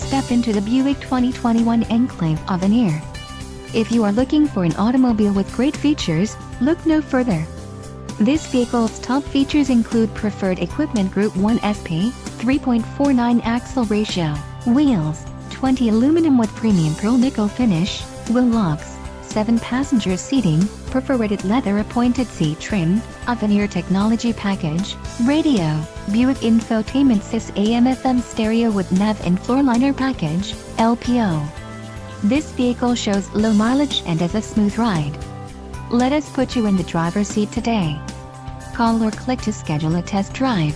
step into the Buick 2021 Enclave Avenir. If you are looking for an automobile with great features, look no further. This vehicle's top features include preferred equipment Group 1 SP, 3.49 axle ratio, wheels, 20 aluminum with premium pearl nickel finish, wheel locks, 7 passenger seating, perforated leather appointed seat trim, Avenir technology package, radio, Buick infotainment sys AM/FM stereo with nav and floor liner package, LPO. This vehicle shows low mileage and is a smooth ride. Let us put you in the driver's seat today. Call or click to schedule a test drive.